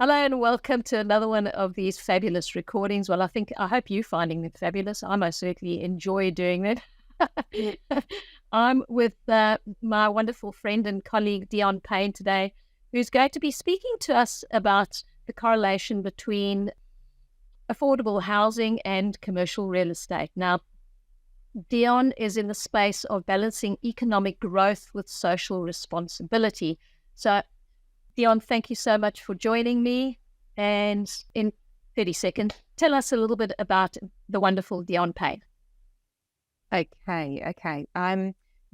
Hello and welcome to another one of these fabulous recordings. Well, I hope you're finding them fabulous. I most certainly enjoy doing that. I'm with my wonderful friend and colleague Dionne Payn today, who's going to be speaking to us about the correlation between affordable housing and commercial real estate. Now, Dionne is in the space of balancing economic growth with social responsibility. So, Dionne, thank you so much for joining me. And in 30 seconds, tell us a little bit about the wonderful Dionne Payn. Okay.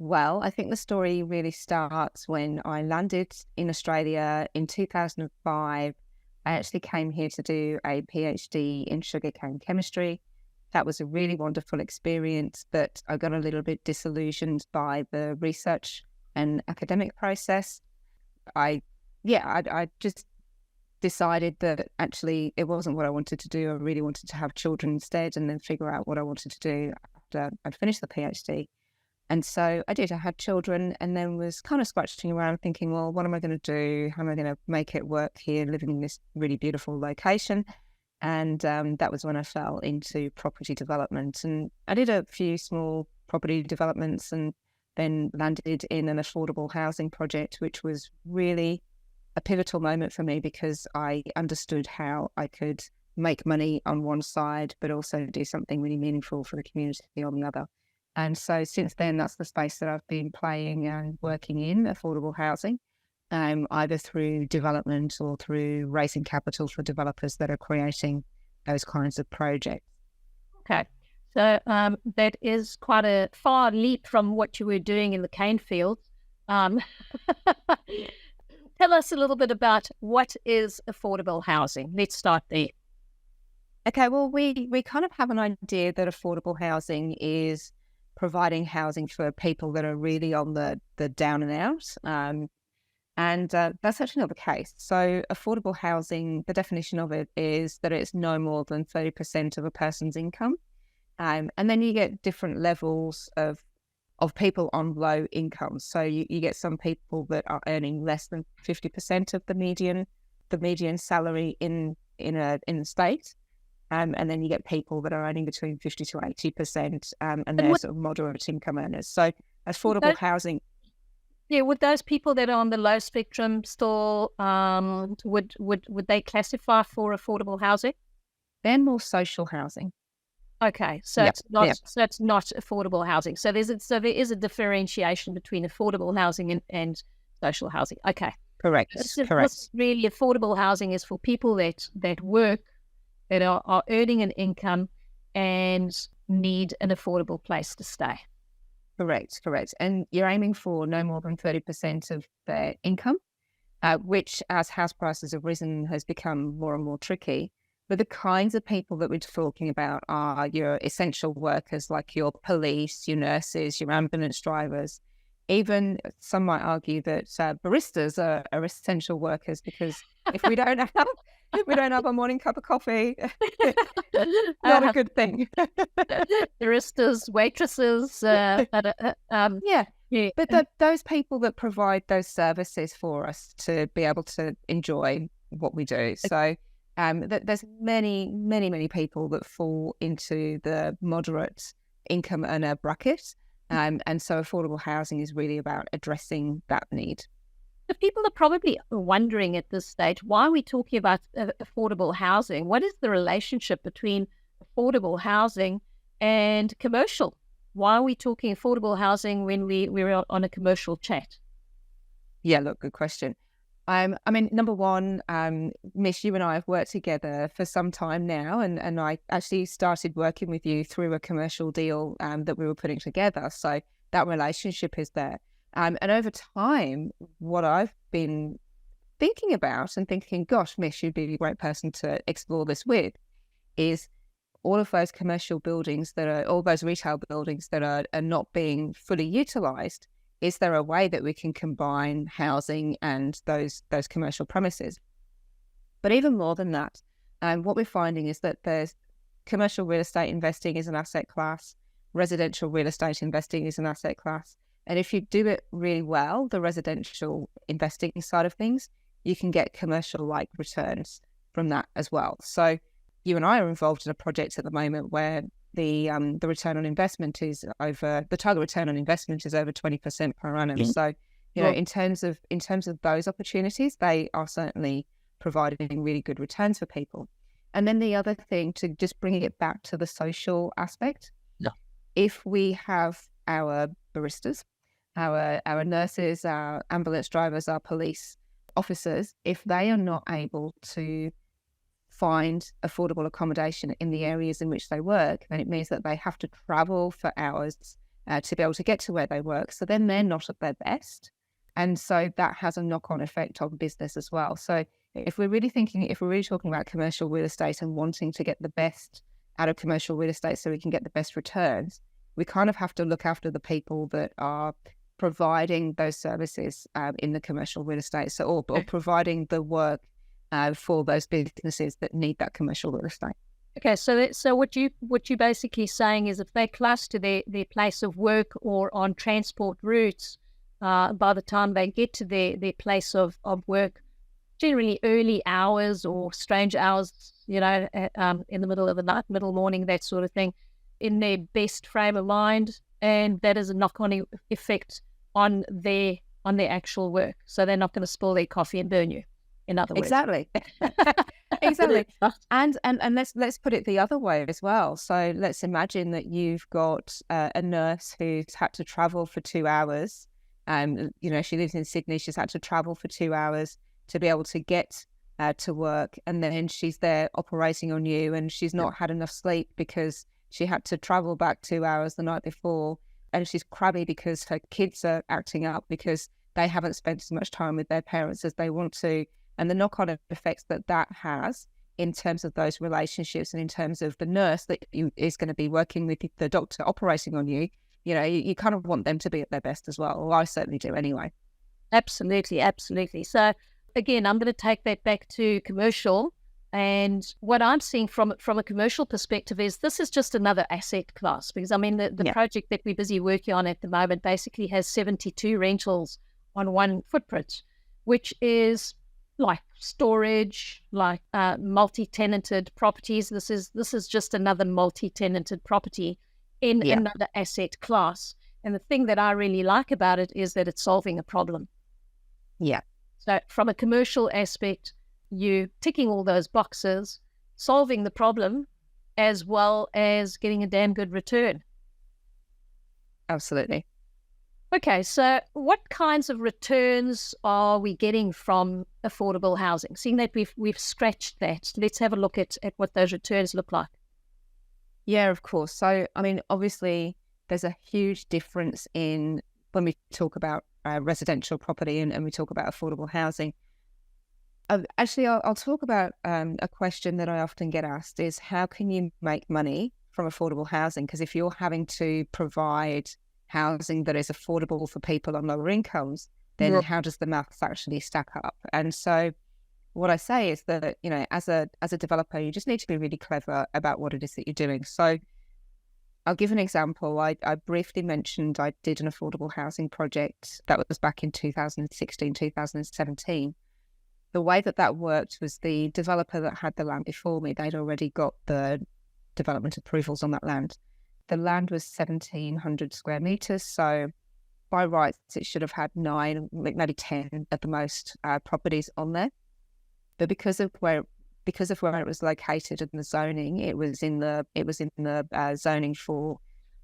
Well, I think the story really starts when I landed in Australia in 2005. I actually came here to do a PhD in sugarcane chemistry. That was a really wonderful experience, but I got a little bit disillusioned by the research and academic process. I just decided that actually it wasn't what I wanted to do. I really wanted to have children instead and then figure out what I wanted to do after I'd finished the PhD. And so I did. I had children and then was kind of scratching around thinking, well, what am I going to do? How am I going to make it work here, living in this really beautiful location? And that was when I fell into property development. And I did a few small property developments and then landed in an affordable housing project, which was really a pivotal moment for me because I understood how I could make money on one side, but also do something really meaningful for the community on the other. And so since then, that's the space that I've been playing and working in, affordable housing, either through development or through raising capital for developers that are creating those kinds of projects. Okay. So that is quite a far leap from what you were doing in the cane fields. Tell us a little bit about what is affordable housing. Let's start there. Okay, well, we kind of have an idea that affordable housing is providing housing for people that are really on the down and out. And that's actually not the case. So affordable housing, the definition of it is that it's no more than 30% of a person's income. And then you get different levels of people on low incomes. So you get some people that are earning less than 50% of the median salary in the state. And then you get people that are earning between 50 to 80%, and they're sort of moderate income earners. So affordable housing. Yeah, would those people that are on the low spectrum still, would they classify for affordable housing? They're more social housing. Okay, so it's not affordable housing. So there is a differentiation between affordable housing and social housing. Okay, correct. Really, affordable housing is for people that work, that are earning an income and need an affordable place to stay. Correct. And you're aiming for no more than 30% of their income, which as house prices have risen has become more and more tricky. But the kinds of people that we're talking about are your essential workers, like your police, your nurses, your ambulance drivers. Even some might argue that baristas are essential workers because if we don't have a morning cup of coffee, not a good thing. Baristas, waitresses, But those people that provide those services for us to be able to enjoy what we do. So there's many people that fall into the moderate income earner bracket. And so affordable housing is really about addressing that need. The people are probably wondering at this stage, why are we talking about affordable housing? What is the relationship between affordable housing and commercial? Why are we talking affordable housing when we're on a commercial chat? Yeah, look, good question. I mean, number one, Mish, you and I have worked together for some time now, and I actually started working with you through a commercial deal that we were putting together. So that relationship is there. And over time, what I've been thinking about and thinking, gosh, Mish, you'd be a great person to explore this with, is all of those commercial buildings all those retail buildings that are not being fully utilised. Is there a way that we can combine housing and those commercial premises? But even more than that, what we're finding is that there's commercial real estate investing is an asset class, residential real estate investing is an asset class. And if you do it really well, the residential investing side of things, you can get commercial-like returns from that as well. So you and I are involved in a project at the moment where the return on investment is the target return on investment is over 20% per annum. So, in terms of those opportunities, they are certainly providing really good returns for people. And then the other thing, to just bring it back to the social aspect, if we have our baristas, our nurses, our ambulance drivers, our police officers, if they are not able to find affordable accommodation in the areas in which they work, then it means that they have to travel for hours to be able to get to where they work. So then they're not at their best. And so that has a knock-on effect on business as well. So if we're really talking about commercial real estate and wanting to get the best out of commercial real estate so we can get the best returns, we kind of have to look after the people that are providing those services in the commercial real estate, or providing the work for those businesses that need that commercial real estate. Okay, so what you basically saying is if they're close to their place of work or on transport routes, by the time they get to their place of work, generally early hours or strange hours, in the middle of the night, middle morning, that sort of thing, in their best frame of mind, and that is a knock-on effect on their actual work. So they're not going to spill their coffee and burn you. In other words, exactly. And let's put it the other way as well. So let's imagine that you've got a nurse who's had to travel for 2 hours. She lives in Sydney. She's had to travel for 2 hours to be able to get to work, and then she's there operating on you, and she's not had enough sleep because she had to travel back 2 hours the night before, and she's crabby because her kids are acting up because they haven't spent as much time with their parents as they want to. And the knock-on effects that has in terms of those relationships and in terms of the nurse that is going to be working with the doctor operating on you, you kind of want them to be at their best as well. Or I certainly do anyway. Absolutely, absolutely. So again, I'm going to take that back to commercial. And what I'm seeing from a commercial perspective is this is just another asset class, because the project that we're busy working on at the moment basically has 72 rentals on one footprint, which is like storage, like multi-tenanted properties. This is just another multi-tenanted property in another asset class. And the thing that I really like about it is that it's solving a problem. Yeah. So from a commercial aspect, you ticking all those boxes, solving the problem, as well as getting a damn good return. Absolutely. Okay, so what kinds of returns are we getting from affordable housing? Seeing that we've scratched that, let's have a look at what those returns look like. Yeah, of course. So, obviously, there's a huge difference in when we talk about residential property and we talk about affordable housing. Actually, I'll talk about a question that I often get asked is, how can you make money from affordable housing? Because if you're having to provide housing that is affordable for people on lower incomes, then how does the maths actually stack up? And so what I say is that, as a developer, you just need to be really clever about what it is that you're doing. So I'll give an example. I briefly mentioned I did an affordable housing project that was back in 2016, 2017. The way that worked was the developer that had the land before me, they'd already got the development approvals on that land. The land was 1,700 square meters. So by rights, it should have had 9, maybe 10 at the most properties on there. But because of where it was located and the zoning, it was in the zoning for,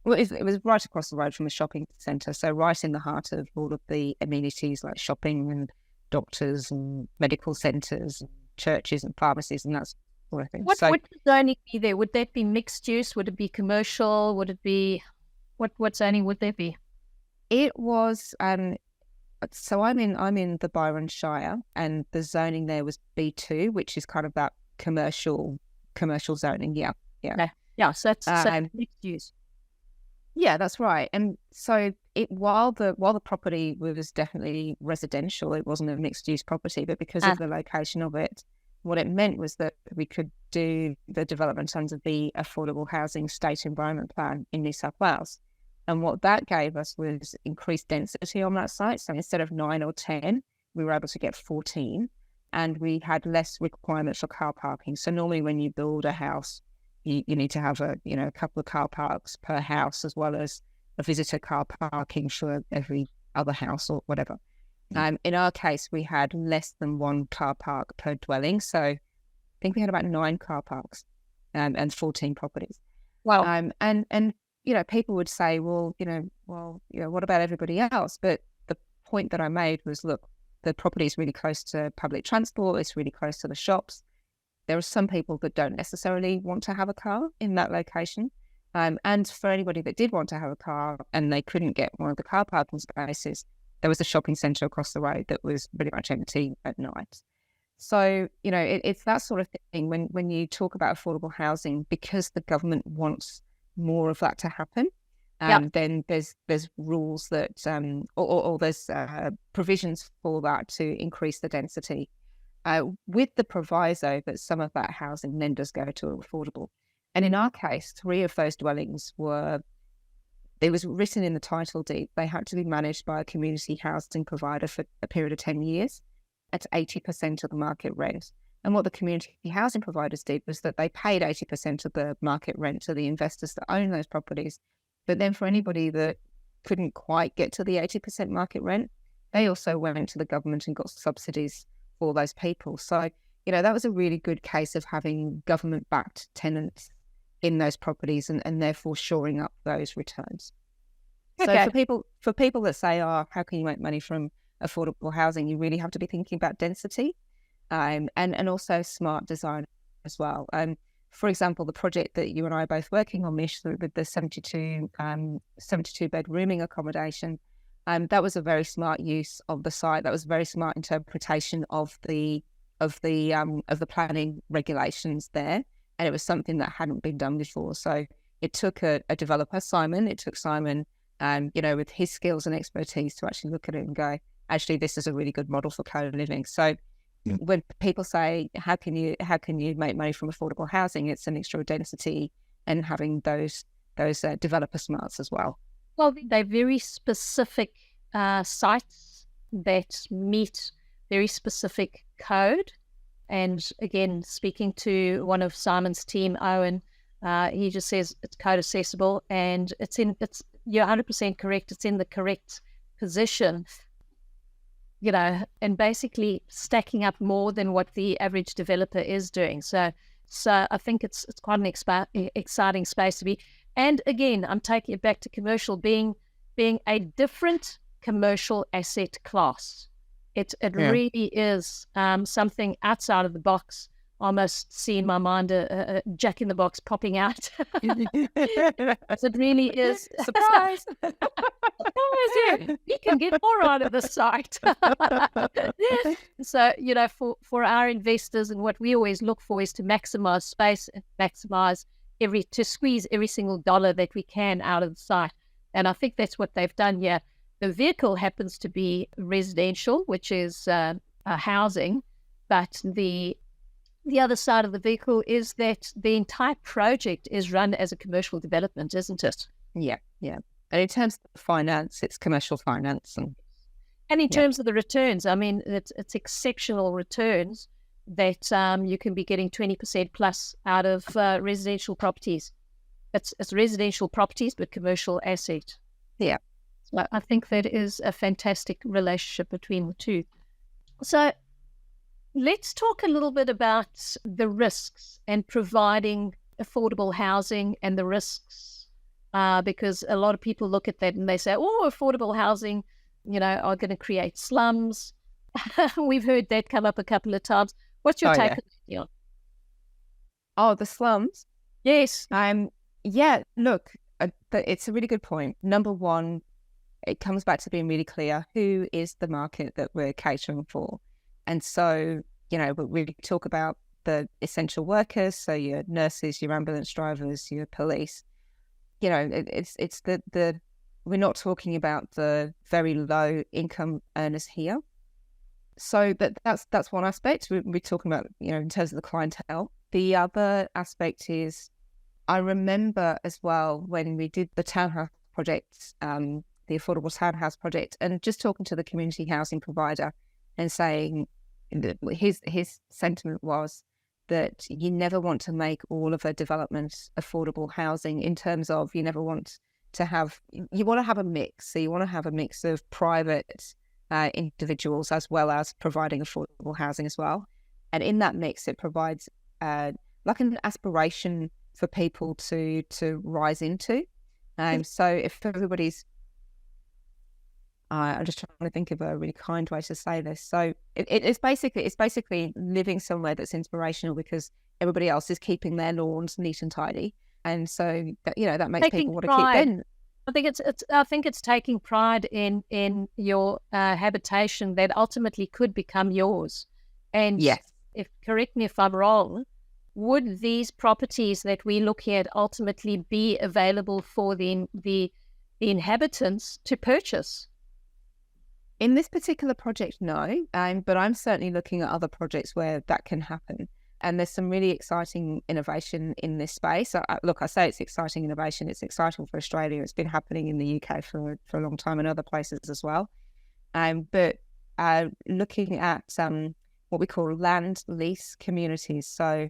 it was right across the road from a shopping centre. So right in the heart of all of the amenities like shopping and doctors and medical centres and churches and pharmacies and that sort of thing. What would the zoning be there? Would that be mixed use? Would it be commercial? Would it be, what zoning would that be? It was, so I'm in the Byron Shire, and the zoning there was B2, which is kind of that commercial zoning. Yeah. So it's mixed use. Yeah, that's right. And so while the property was definitely residential, it wasn't a mixed use property, but because of the location of it, what it meant was that we could do the development under the Affordable Housing State Environment Plan in New South Wales. And what that gave us was increased density on that site. So instead of 9 or 10, we were able to get 14. and we had less requirement for car parking. So normally when you build a house, you need to have a couple of car parks per house, as well as a visitor car parking for every other house or whatever. In our case, we had less than one car park per dwelling. So I think we had about 9 car parks and 14 properties. Wow. And people would say, what about everybody else? But the point that I made was, look, the property is really close to public transport. It's really close to the shops. There are some people that don't necessarily want to have a car in that location. And for anybody that did want to have a car and they couldn't get one of the car parking spaces, there was a shopping centre across the road that was pretty much empty at night. So, it's that sort of thing when you talk about affordable housing, because the government wants more of that to happen. Then there's rules that, or there's provisions for that to increase the density, with the proviso that some of that housing then does go to affordable. And in our case, 3 of those dwellings it was written in the title deed, they had to be managed by a community housing provider for a period of 10 years at 80% of the market rent. And what the community housing providers did was that they paid 80% of the market rent to the investors that own those properties. But then for anybody that couldn't quite get to the 80% market rent, they also went to the government and got subsidies for those people. So, that was a really good case of having government-backed tenants in those properties and therefore shoring up those returns. Okay. So for people that say, how can you make money from affordable housing, you really have to be thinking about density and also smart design as well. For example, the project that you and I are both working on, Mish, with the 72 bed rooming accommodation, that was a very smart use of the site. That was a very smart interpretation of the planning regulations there, and it was something that hadn't been done before. So it took a developer, Simon. It took Simon, with his skills and expertise, to actually look at it and go, actually, this is a really good model for co-living. So when people say, how can you make money from affordable housing, it's a mixture of density and having those developer smarts as well. Well, they're very specific sites that meet very specific code. And again, speaking to one of Simon's team, Owen, he just says it's code accessible, and you're 100% correct. It's in the correct position, and basically stacking up more than what the average developer is doing. So I think it's quite an exciting space to be. And again, I'm taking it back to commercial being a different commercial asset class. It really is something outside of the box. I almost see in my mind a jack in the box popping out. It really is. Surprise! Surprise, yeah. You can get more out of the site. So, for our investors, and what we always look for is to maximize space and to squeeze every single dollar that we can out of the site. And I think that's what they've done here. The vehicle happens to be residential, which is housing, but the other side of the vehicle is that the entire project is run as a commercial development, isn't it? Yeah. And in terms of finance, it's commercial finance. And in terms of the returns, I mean, it's exceptional returns that you can be getting 20% plus out of residential properties. It's residential properties, but commercial asset. Yeah. So I think that is a fantastic relationship between the two. So let's talk a little bit about the risks and providing affordable housing and the risks, because a lot of people look at that and they say, affordable housing, are going to create slums. We've heard that come up a couple of times. What's your take on that, Dionne? Oh, the slums? Yes. Look, it's a really good point. Number one, it comes back to being really clear who is the market that we're catering for. And so, we talk about the essential workers, so your nurses, your ambulance drivers, your police. It's the we're not talking about the very low income earners here. So that's one aspect. We're talking about, in terms of the clientele. The other aspect is, I remember as well when we did the townhouse project, the affordable townhouse project, and just talking to the community housing provider and saying, his sentiment was that you never want to make all of a development affordable housing, in terms of you want to have a mix. So you want to have a mix of private individuals as well as providing affordable housing as well. And in that mix, it provides like an aspiration for people to rise into. So if everybody's, I'm just trying to think of a really kind way to say this. So it's basically living somewhere that's inspirational because everybody else is keeping their lawns neat and tidy, and so that makes people want to keep them. I think it's taking pride in your habitation that ultimately could become yours. And yes, correct me if I'm wrong, would these properties that we're looking at ultimately be available for the inhabitants to purchase? In this particular project, no, but I'm certainly looking at other projects where that can happen. And there's some really exciting innovation in this space. I say it's exciting innovation. It's exciting for Australia. It's been happening in the UK for a long time and other places as well. But looking at what we call land lease communities. So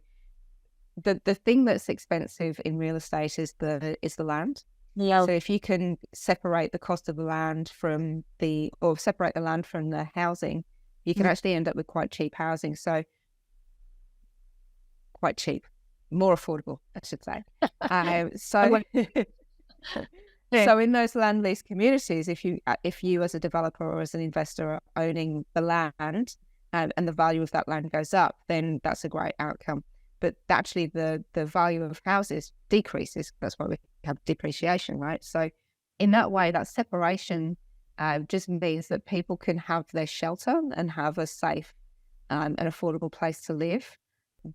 the thing that's expensive in real estate is the land. Yeah. So if you can separate the cost of the land from the housing, you can actually end up with quite cheap housing. So quite cheap, more affordable, I should say. So in those land lease communities, if you as a developer or as an investor are owning the land and the value of that land goes up, then that's a great outcome. But actually the value of houses decreases. That's why we have depreciation, right? So in that way, that separation just means that people can have their shelter and have a safe and affordable place to live.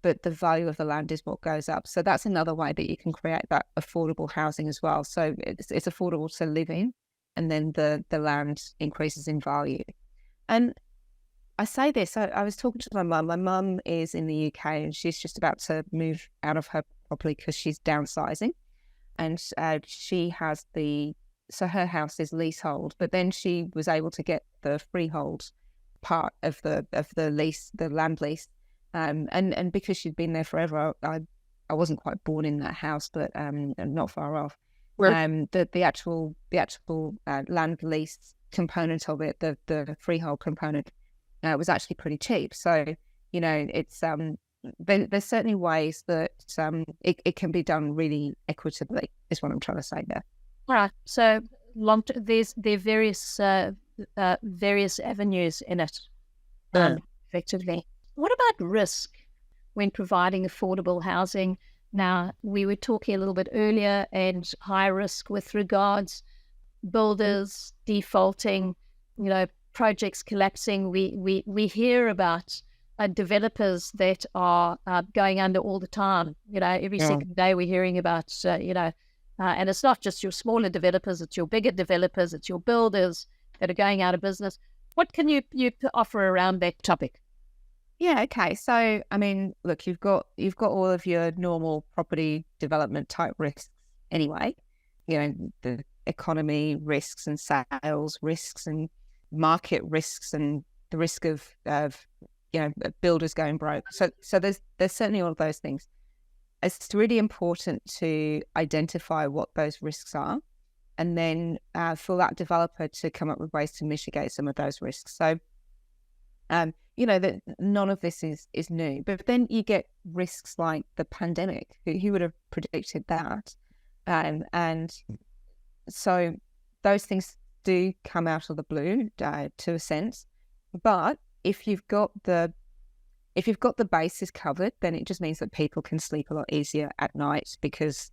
But the value of the land is what goes up. So that's another way that you can create that affordable housing as well. So it's affordable to live in, and then the land increases in value. And I say this, I was talking to my mum. My mum is in the UK and she's just about to move out of her property because she's downsizing. And she has her house is leasehold, but then she was able to get the freehold part of the lease, the land lease. And because she'd been there forever, I wasn't quite born in that house, but not far off. The actual land lease component of it, the freehold component, was actually pretty cheap. So it's there's certainly ways that it can be done really equitably, is what I'm trying to say there. All right. So there are various avenues in it, effectively. What about risk when providing affordable housing? Now, we were talking a little bit earlier, and high risk with regards builders defaulting, projects collapsing. We hear about developers that are going under all the time. Every second day we're hearing about, and it's not just your smaller developers, it's your bigger developers, it's your builders that are going out of business. What can you offer around that topic? Yeah, okay. So, I mean, look, you've got all of your normal property development type risks anyway. The economy risks and sales risks and market risks and the risk of builders going broke. So there's certainly all of those things. It's really important to identify what those risks are, and then for that developer to come up with ways to mitigate some of those risks. So that none of this is new, but then you get risks like the pandemic. Who would have predicted that? And so those things do come out of the blue to a sense. But if you've got the bases covered, then it just means that people can sleep a lot easier at night, because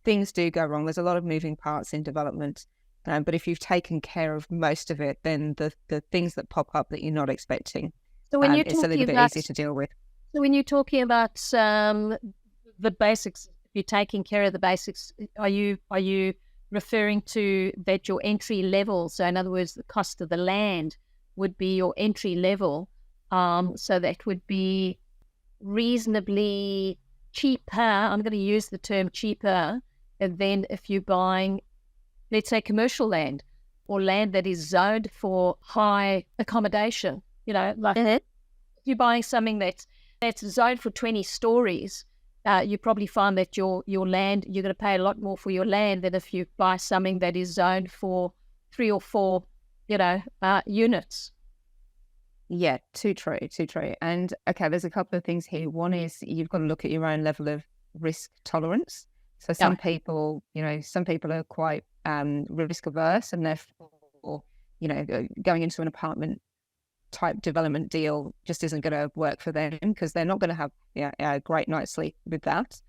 things do go wrong. There's a lot of moving parts in development. But if you've taken care of most of it, then the things that pop up that you're not expecting, so when it's a little bit easier to deal with. So when you're talking about the basics, if you're taking care of the basics, are you referring to that your entry level? So in other words, the cost of the land would be your entry level. So that would be reasonably cheaper. I'm going to use the term cheaper than if you're buying, let's say, commercial land, or land that is zoned for high accommodation, you're buying something that's zoned for 20 stories, you probably find that your land, you're going to pay a lot more for your land than if you buy something that is zoned for 3 or 4, units. Yeah, too true. And okay, there's a couple of things here. One is you've got to look at your own level of risk tolerance. So some people are quite risk averse, and therefore, going into an apartment type development deal just isn't going to work for them because they're not going to have a great night's sleep with that.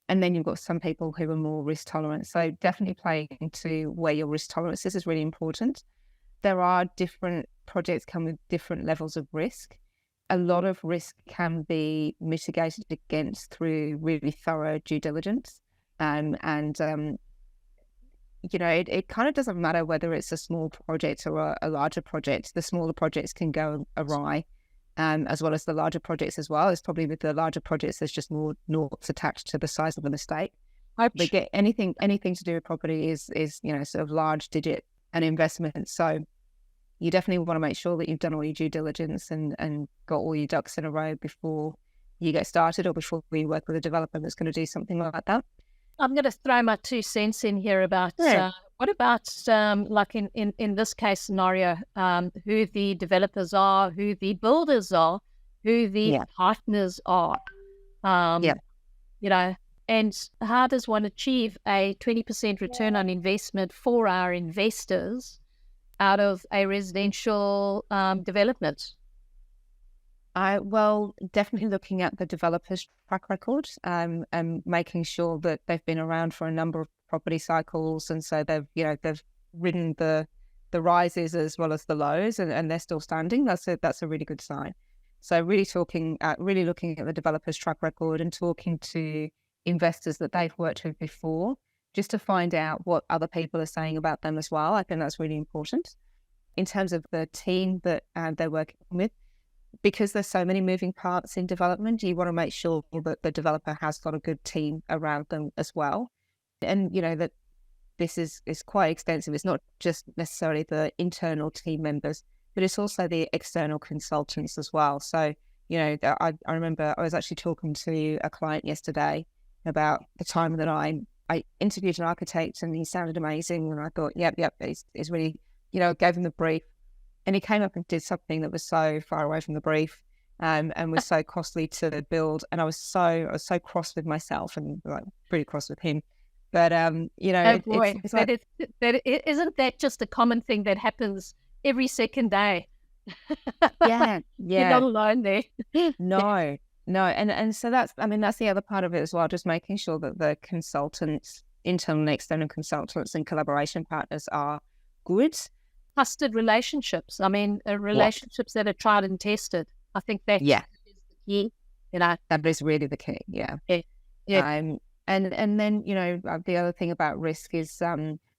And then you've got some people who are more risk tolerant. So definitely playing into where your risk tolerance is really important. There are different projects come with different levels of risk. A lot of risk can be mitigated against through really thorough due diligence. It kind of doesn't matter whether it's a small project or a larger project. The smaller projects can go awry, as well as the larger projects as well. It's probably with the larger projects, there's just more noughts attached to the size of the mistake. But get anything to do with property is sort of large digit an investment. So you definitely want to make sure that you've done all your due diligence and got all your ducks in a row before you get started or before you work with a developer that's going to do something like that. I'm going to throw my 2 cents in here about what about like in this case scenario, who the developers are, who the builders are, who the partners are, and how does one achieve a 20% return on investment for our investors out of a residential development? Well, definitely looking at the developer's track record and making sure that they've been around for a number of property cycles, and so they've ridden the rises as well as the lows, and they're still standing. That's a really good sign. So really looking at the developer's track record and talking to investors that they've worked with before, just to find out what other people are saying about them as well. I think that's really important. In terms of the team that they're working with, because there's so many moving parts in development, you want to make sure that the developer has got a good team around them as well. And, that this is quite extensive. It's not just necessarily the internal team members, but it's also the external consultants as well. So, I remember I was actually talking to a client yesterday about the time that I interviewed an architect and he sounded amazing. And I thought, yep, he's really, gave him the brief. And he came up and did something that was so far away from the brief and was so costly to build. And I was so cross with myself and pretty cross with him. But, it's like, isn't that just a common thing that happens every second day? Yeah. You're not alone there. No. And so that's the other part of it as well, just making sure that the consultants, internal and external consultants and collaboration partners are good. Trusted relationships. Relationships that are tried and tested. I think that is the key. That is really the key. Yeah. And then the other thing about risk is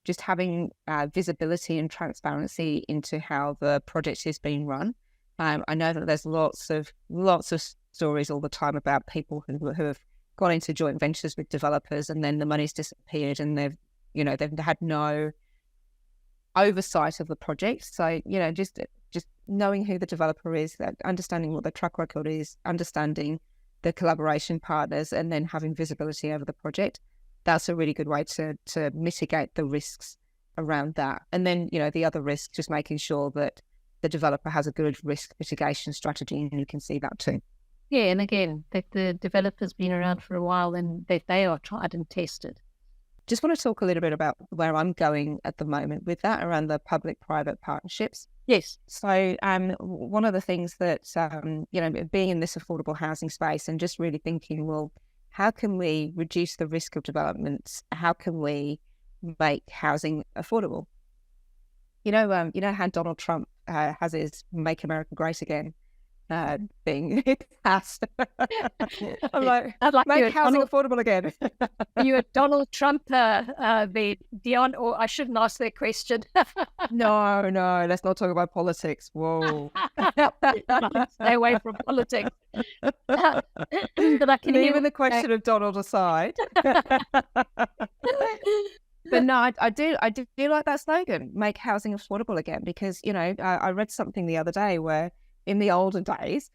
just having visibility and transparency into how the project is being run. I know that there's lots of stories all the time about people who have gone into joint ventures with developers and then the money's disappeared and they've had no oversight of the project. So, just knowing who the developer is, understanding what the track record is, understanding the collaboration partners, and then having visibility over the project. That's a really good way to mitigate the risks around that. And then, the other risk, just making sure that the developer has a good risk mitigation strategy, and you can see that too. Yeah, and again, that the developer's been around for a while and that they are tried and tested. Just want to talk a little bit about where I'm going at the moment with that around the public-private partnerships. Yes. So one of the things that, being in this affordable housing space and just really thinking, well, how can we reduce the risk of developments? How can we make housing affordable? You know how Donald Trump has his Make America Great Again thing passed. I'm like, I'd like make housing affordable again. You a Donald Trump, the Dionne, or I shouldn't ask that question. No, let's not talk about politics. Whoa. Stay away from politics. But I can even the question of Donald aside. But no, I do like that slogan, make housing affordable again, because, I read something the other day where in the olden days,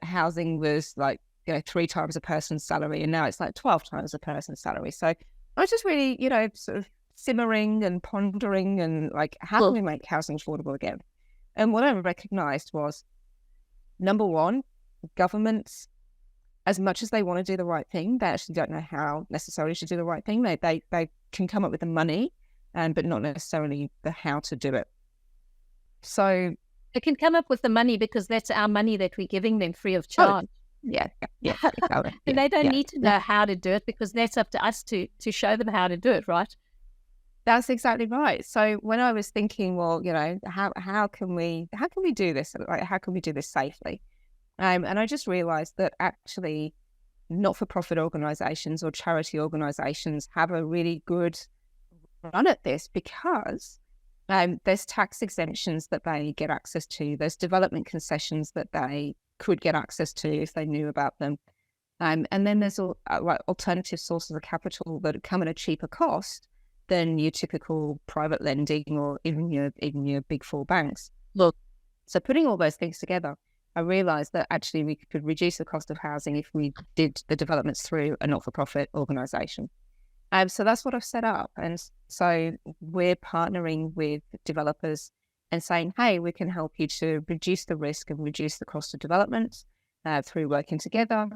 housing was like, 3 times a person's salary, and now it's like 12 times a person's salary. So I was just really, sort of simmering and pondering and like, how can we make housing affordable again? And what I recognized was, number one, governments, as much as they want to do the right thing, they actually don't know how necessarily to do the right thing. They can come up with the money, but not necessarily the how to do it. So they can come up with the money because that's our money that we're giving them free of charge. Yeah. And they don't need to know how to do it, because that's up to us to show them how to do it, right? That's exactly right. So when I was thinking, well, how can we do this? Like, how can we do this safely? And I just realized that actually not-for-profit organizations or charity organizations have a really good run at this, because there's tax exemptions that they get access to. There's development concessions that they could get access to if they knew about them. And then there's alternative sources of capital that come at a cheaper cost than your typical private lending or even your big four banks. Look, so putting all those things together, I realized that actually we could reduce the cost of housing if we did the developments through a not-for-profit organization. So that's what I've set up. And so we're partnering with developers and saying, hey, we can help you to reduce the risk and reduce the cost of development through working together,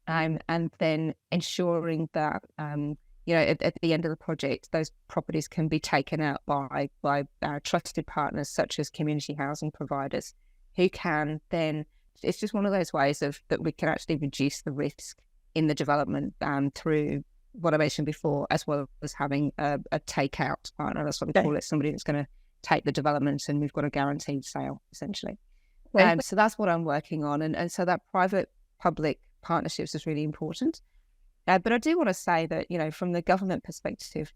and then ensuring that, at the end of the project, those properties can be taken out by our trusted partners, such as community housing providers, who can then, it's just one of those ways that we can actually reduce the risk in the development through what I mentioned before, as well as having a takeout partner. That's what we call it, somebody that's going to take the development, and we've got a guaranteed sale, essentially. So that's what I'm working on. And so that private-public partnerships is really important. But I do want to say that, from the government perspective,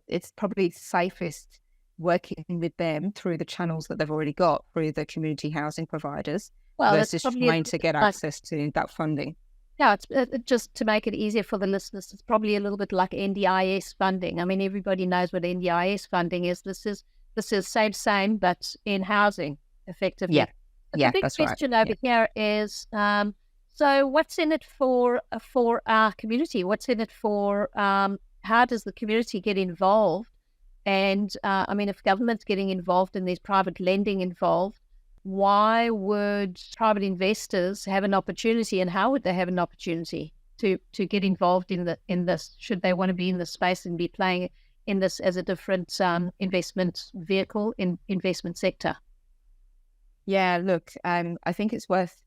it's probably safest working with them through the channels that they've already got through the community housing providers, versus trying to get access to that funding. Yeah, it's just to make it easier for the listeners, it's probably a little bit like NDIS funding. I mean, everybody knows what NDIS funding is. This is same, but in housing, effectively. Yeah, the big question over here is, so what's in it for our community? What's in it for, how does the community get involved? And I mean, if government's getting involved and there's private lending involved, why would private investors have an opportunity, and how would they have an opportunity to get involved in this? Should they want to be in this space and be playing in this as a different investment vehicle in investment sector? Yeah, look, I think it's worth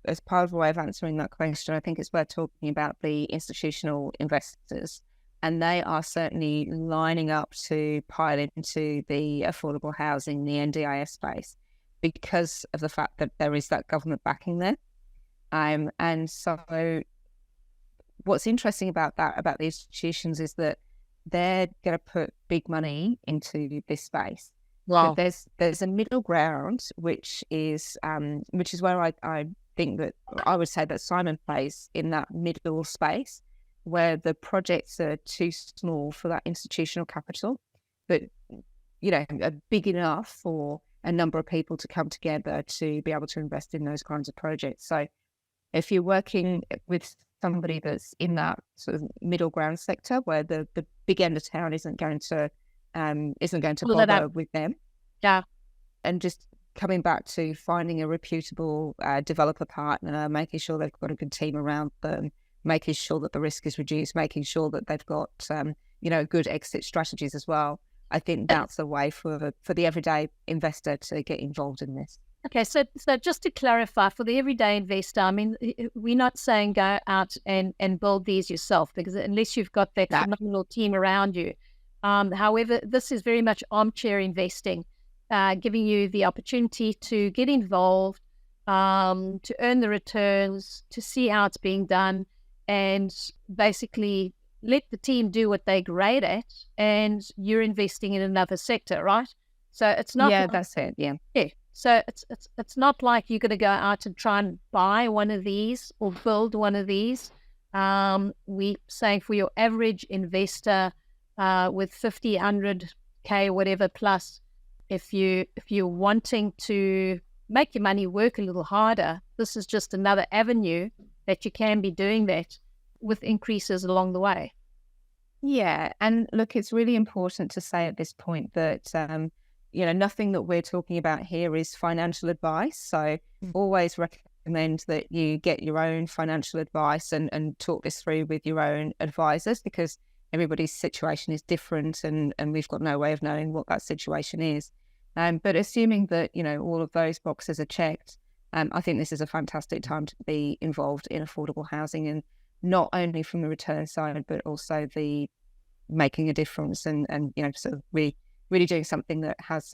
as part of a way of answering that question, I think it's worth talking about the institutional investors, and they are certainly lining up to pile into the affordable housing, the NDIS space, because of the fact that there is that government backing there. And so what's interesting about the institutions is that they're going to put big money into this space. Wow. But there's a middle ground, which is where I think that I would say that Simon plays in that middle space, where the projects are too small for that institutional capital, but are big enough for a number of people to come together to be able to invest in those kinds of projects. So if you're working with somebody that's in that sort of middle ground sector, where the big end of town isn't going to bother with them, and just coming back to finding a reputable developer partner, making sure they've got a good team around them, making sure that the risk is reduced, making sure that they've got good exit strategies as well. I think that's a way for the everyday investor to get involved in this. Okay, so just to clarify, for the everyday investor, I mean, we're not saying go out and build these yourself, because unless you've got that phenomenal team around you. However, this is very much armchair investing, giving you the opportunity to get involved, to earn the returns, to see how it's being done, and basically let the team do what they're great at, and you're investing in another sector, right? So it's not. Yeah, that's it. Yeah. So it's not like you're going to go out and try and buy one of these or build one of these. We saying for your average investor with 50, 100K, whatever plus, if you're wanting to make your money work a little harder, this is just another avenue that you can be doing that with increases along the way. Yeah. And look, it's really important to say at this point that, nothing that we're talking about here is financial advice. So always recommend that you get your own financial advice and talk this through with your own advisors, because everybody's situation is different and we've got no way of knowing what that situation is. But assuming that, all of those boxes are checked, I think this is a fantastic time to be involved in affordable housing, and not only from the return side, but also the making a difference and sort of really doing something that has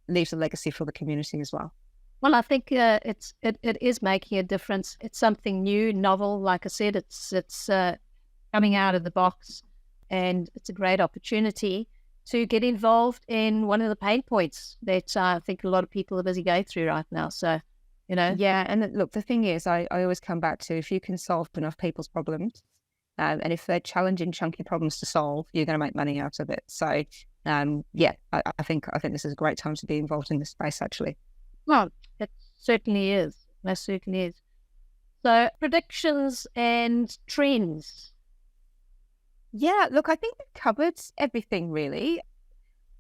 leaves a legacy for the community as well. Well, I think it is making a difference. It's something new, novel. Like I said, it's coming out of the box, and it's a great opportunity to get involved in one of the pain points that I think a lot of people are busy going through right now. So, Yeah, and look, the thing is, I always come back to, if you can solve enough people's problems, and if they're challenging, chunky problems to solve, you're going to make money out of it. So, I think this is a great time to be involved in this space, actually. Well, it certainly is. That certainly is. So, predictions and trends. Yeah, look, I think it covered everything, really.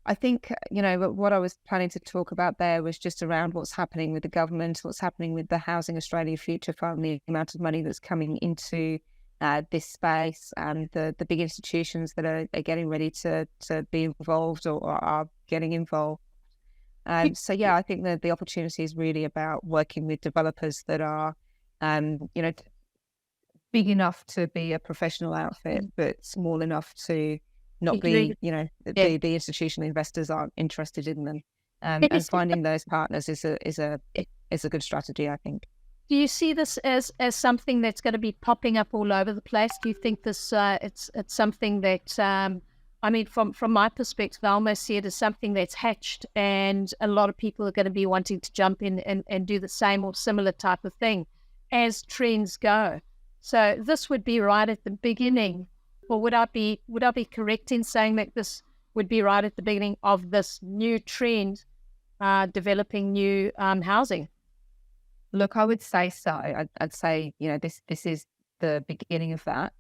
I think, what I was planning to talk about there was just around what's happening with the government, what's happening with the Housing Australia Future Fund, the amount of money that's coming into this space, and the big institutions that are getting ready to be involved or are getting involved. So, yeah, I think that the opportunity is really about working with developers that are, big enough to be a professional outfit, but small enough to not be, the institutional investors aren't interested in them. And finding those partners is a good strategy, I think. Do you see this as something that's going to be popping up all over the place? Do you think this it's something that from my perspective, I almost see it as something that's hatched, and a lot of people are going to be wanting to jump in and do the same or similar type of thing as trends go. So this would be right at the beginning, or would I be correct in saying that this would be right at the beginning of this new trend, developing new housing? Look, I would say so. I'd say, this is the beginning of that.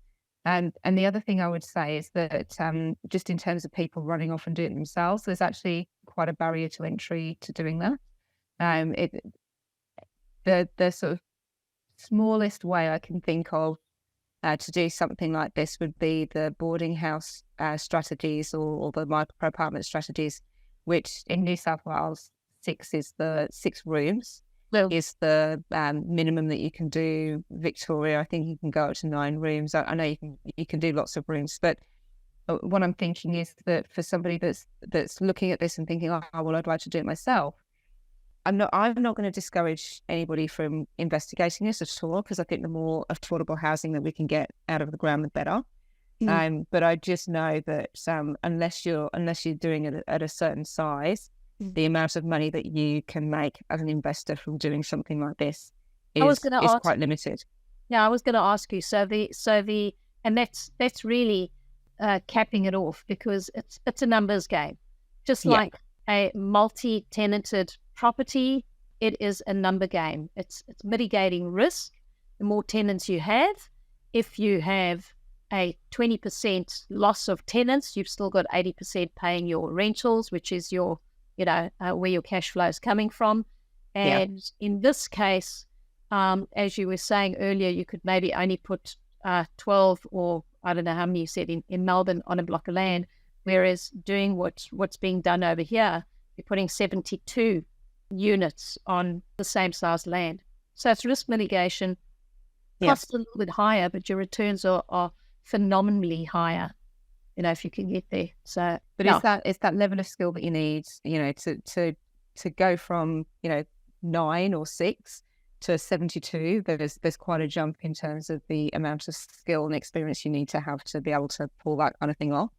And the other thing I would say is that just in terms of people running off and doing it themselves, there's actually quite a barrier to entry to doing that. The sort of smallest way I can think of to do something like this would be the boarding house strategies or the micro apartment strategies, which in New South Wales, 6 rooms. Is the minimum that you can do. Victoria, I think you can go up to 9 rooms. I know you can do lots of rooms, but what I'm thinking is that for somebody that's looking at this and thinking, oh, well, I'd like to do it myself, I'm not going to discourage anybody from investigating this at all, because I think the more affordable housing that we can get out of the ground, the better. But I just know that unless you're doing it at a certain size, the amount of money that you can make as an investor from doing something like this is quite limited. Yeah, I was going to ask you. And that's really capping it off, because it's a numbers game, just like a multi-tenanted property. It is a number game. It's mitigating risk. The more tenants you have, if you have a 20% loss of tenants, you've still got 80% paying your rentals, which is your where your cash flow is coming from. And in this case, as you were saying earlier, you could maybe only put 12, or I don't know how many you said in Melbourne, on a block of land, whereas doing what's being done over here, you're putting 72 units on the same size land. So it's risk mitigation, costs a little bit higher, but your returns are phenomenally higher, if you can get there. So, but it's that level of skill that you need, to go from 9 or 6 to 72. There's quite a jump in terms of the amount of skill and experience you need to have to be able to pull that kind of thing off.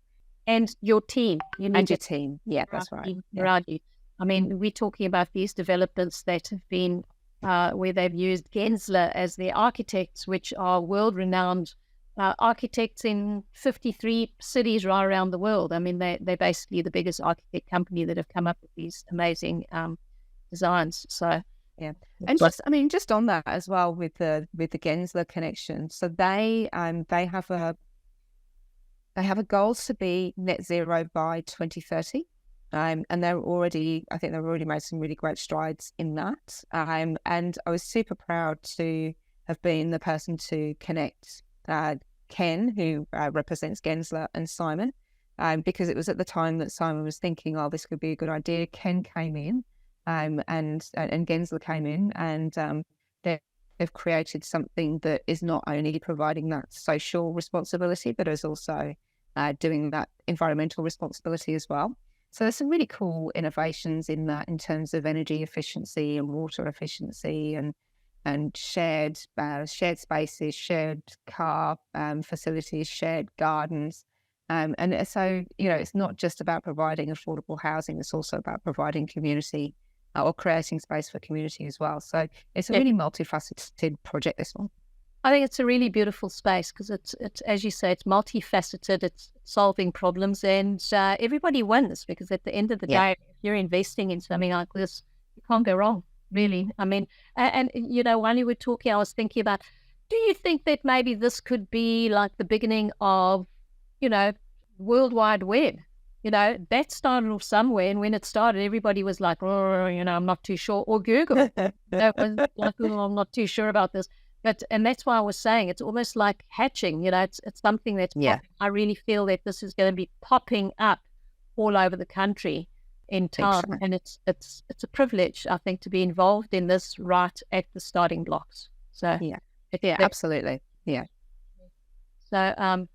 And your team, your team, that's right. Around you. I mean, we're talking about these developments that have been where they've used Gensler as their architects, which are world-renowned architects in 53 cities right around the world. I mean, they're basically the biggest architect company that have come up with these amazing designs. So yeah, and just on that as well with the Gensler connection. So they have a goal to be net zero by 2030. And I think they've already made some really great strides in that. And I was super proud to have been the person to connect Ken, who represents Gensler, and Simon, because it was at the time that Simon was thinking, oh, this could be a good idea. Ken came in, and Gensler came in, and they've created something that is not only providing that social responsibility, but is also doing that environmental responsibility as well. So there's some really cool innovations in that, in terms of energy efficiency and water efficiency, and shared spaces, shared car facilities, shared gardens. And so, it's not just about providing affordable housing, it's also about providing community or creating space for community as well. So it's a really multifaceted project, this one. I think it's a really beautiful space because it's as you say, it's multifaceted, it's solving problems, and everybody wins, because at the end of the day, if you're investing in something like this, you can't go wrong, really. I mean, and while you were talking, I was thinking about, do you think that maybe this could be like the beginning of, World Wide Web? That started off somewhere, and when it started, everybody was like, oh, I'm not too sure. Or Google, that was like, oh, I'm not too sure about this. And that's why I was saying it's almost like hatching. It's something that's popping. I really feel that this is going to be popping up all over the country in time, and it's a privilege, I think, to be involved in this right at the starting blocks. So absolutely, yeah. So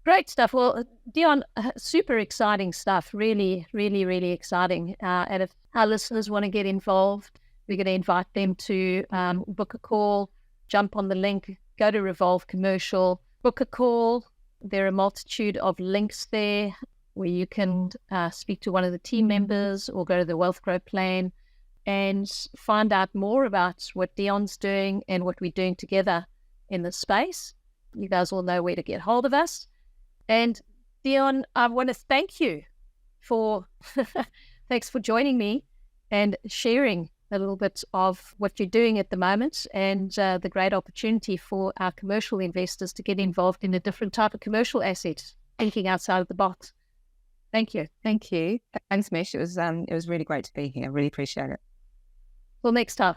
great stuff. Well, Dionne, super exciting stuff. Really, really, really exciting. And if our listeners want to get involved, we're going to invite them to book a call. Jump on the link, go to Revolve Commercial, book a call. There are a multitude of links there where you can speak to one of the team members or go to the Wealth Grow Plan and find out more about what Dionne's doing and what we're doing together in the space. You guys all know where to get hold of us. And Dionne, I want to thank you thanks for joining me and sharing a little bit of what you're doing at the moment, and the great opportunity for our commercial investors to get involved in a different type of commercial asset, thinking outside of the box. Thank you. Thanks, Mish. It was really great to be here. I really appreciate it. Till next time.